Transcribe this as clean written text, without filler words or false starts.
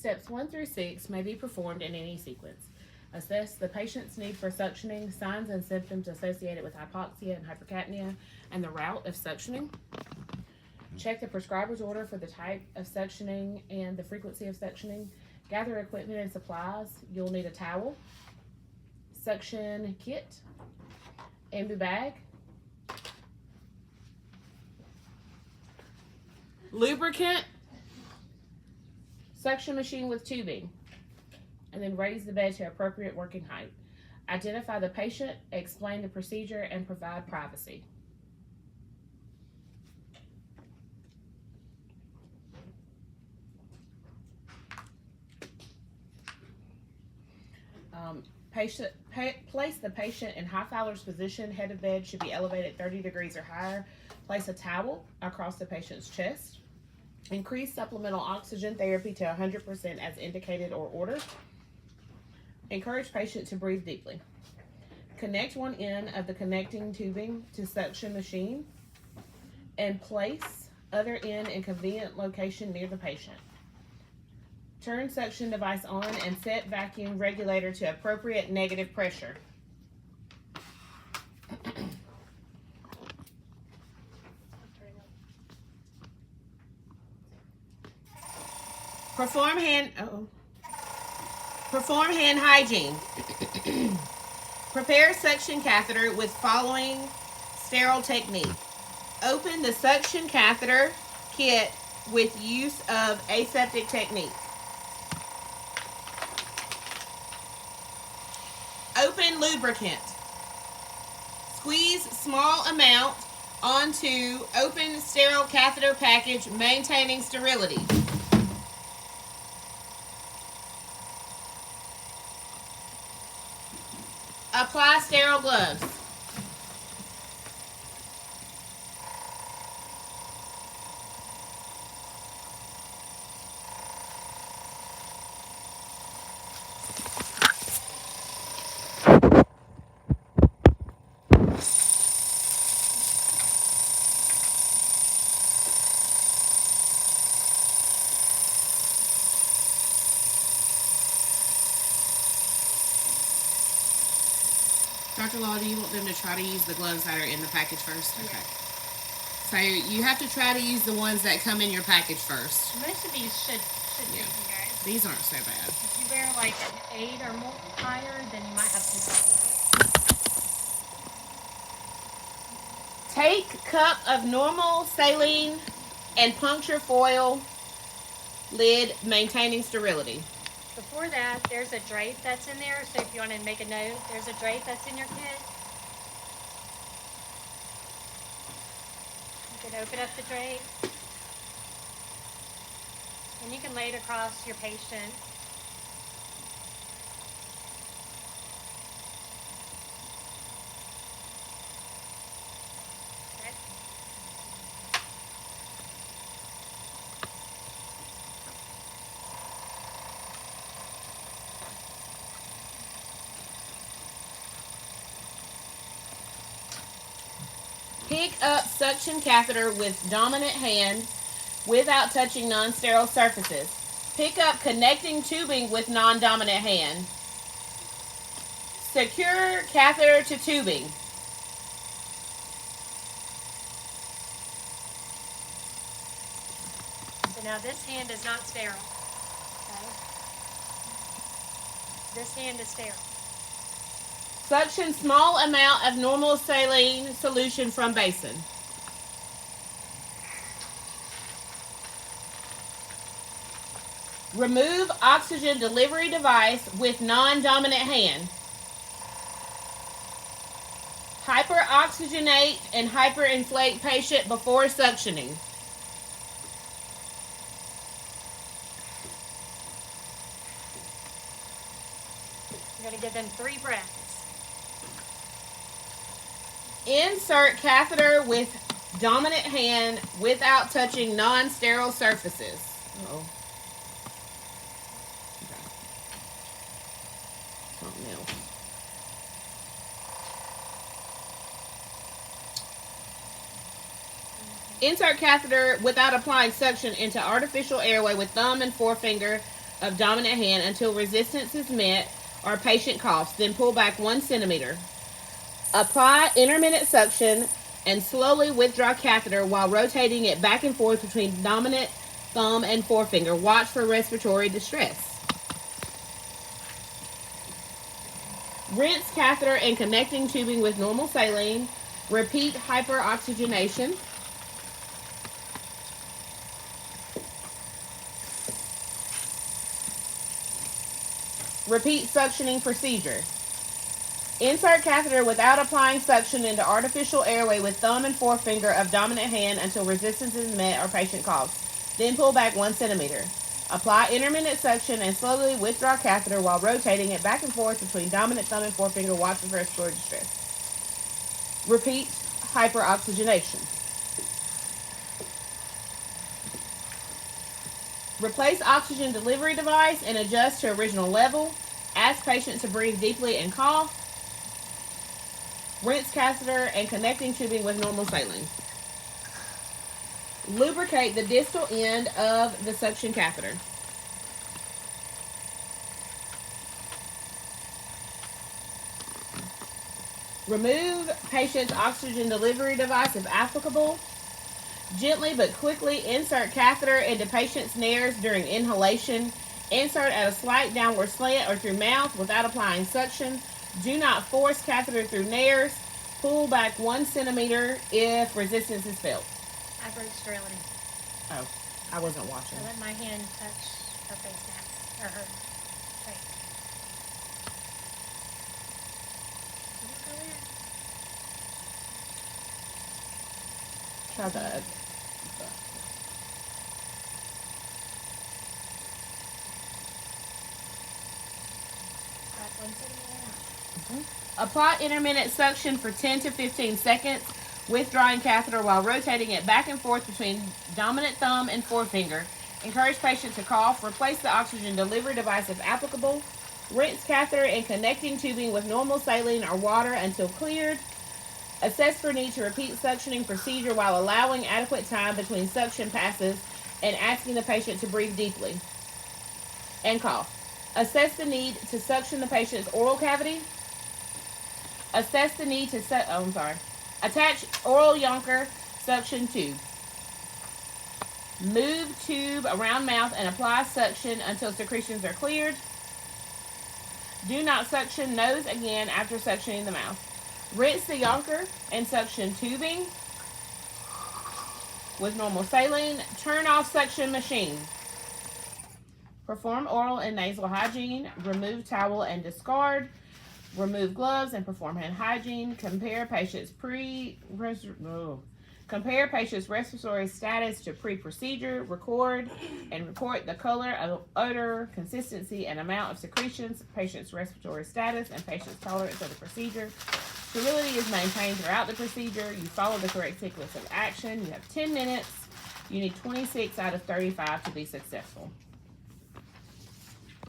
Steps 1 through 6 may be performed in any sequence. Assess the patient's need for suctioning, signs and symptoms associated with hypoxia and hypercapnia, and the route of suctioning. Check the prescriber's order for the type of suctioning and the frequency of suctioning. Gather equipment and supplies. You'll need a towel, suction kit, ambu bag, lubricant, suction machine with tubing, and then raise the bed to appropriate working height. Identify the patient, explain the procedure, and provide privacy. Place the patient in high Fowler's position. Head of bed should be elevated 30 degrees or higher. Place a towel across the patient's chest. Increase supplemental oxygen therapy to 100% as indicated or ordered. Encourage patient to breathe deeply. Connect one end of the connecting tubing to suction machine and place other end in convenient location near the patient. Turn suction device on and set vacuum regulator to appropriate negative pressure. Perform hand hygiene. Prepare suction catheter with following sterile technique. Open the suction catheter kit with use of aseptic technique. Open lubricant. Squeeze small amount onto open sterile catheter package, maintaining sterility. Apply sterile gloves. Dr. Law, do you want them to try to use the gloves that are in the package first? Okay. So you have to try to use the ones that come in your package first. Most of these should be, you guys. These aren't so bad. If you wear like an 8 or more higher, then you might have some trouble. Take cup of normal saline and puncture foil lid, maintaining sterility. Before that, there's a drape that's in there, so if you want to make a note, there's a drape that's in your kit. You can open up the drape, and you can lay it across your patient. Pick up suction catheter with dominant hand without touching non-sterile surfaces. Pick up connecting tubing with non-dominant hand. Secure catheter to tubing. So now this hand is not sterile. Okay? This hand is sterile. Suction small amount of normal saline solution from basin. Remove oxygen delivery device with non-dominant hand. Hyperoxygenate and hyperinflate patient before suctioning. You're going to give them 3 breaths. Insert catheter with dominant hand without touching non-sterile surfaces. Uh-oh. Okay. Something else. Insert catheter without applying suction into artificial airway with thumb and forefinger of dominant hand until resistance is met or patient coughs, then pull back 1 centimeter. Apply intermittent suction and slowly withdraw catheter while rotating it back and forth between dominant thumb and forefinger. Watch for respiratory distress. Rinse catheter and connecting tubing with normal saline. Repeat hyperoxygenation. Repeat suctioning procedure. Insert catheter without applying suction into artificial airway with thumb and forefinger of dominant hand until resistance is met or patient coughs. Then pull back 1 centimeter. Apply intermittent suction and slowly withdraw catheter while rotating it back and forth between dominant thumb and forefinger. Watch for respiratory distress. Repeat hyperoxygenation. Replace oxygen delivery device and adjust to original level. Ask patient to breathe deeply and cough. Rinse catheter and connecting tubing with normal saline. Lubricate the distal end of the suction catheter. Remove patient's oxygen delivery device if applicable. Gently but quickly insert catheter into patient's nares during inhalation. Insert at a slight downward slant or through mouth without applying suction. Do not force catheter through nares. Pull back 1 centimeter if resistance is felt. I broke sterility. Oh, I wasn't watching. I let my hand touch her face mask, or her face. Don't go in. Try that. That's 1 centimeter. Apply intermittent suction for 10 to 15 seconds, withdrawing catheter while rotating it back and forth between dominant thumb and forefinger. Encourage patient to cough. Replace the oxygen delivery device if applicable. Rinse catheter and connecting tubing with normal saline or water until cleared. Assess for need to repeat suctioning procedure while allowing adequate time between suction passes and asking the patient to breathe deeply and cough. Assess the need to suction the patient's oral cavity. Assess the need to attach oral Yonker suction tube. Move tube around mouth and apply suction until secretions are cleared. Do not suction nose again after suctioning the mouth. Rinse the Yonker and suction tubing with normal saline. Turn off suction machine. Perform oral and nasal hygiene. Remove towel and discard. Remove gloves and perform hand hygiene. Compare patient's respiratory status to pre-procedure. Record and report the color, odor, consistency, and amount of secretions, patient's respiratory status, and patient's tolerance of the procedure. Sterility is maintained throughout the procedure. You follow the correct sequence of action. You have 10 minutes. You need 26 out of 35 to be successful.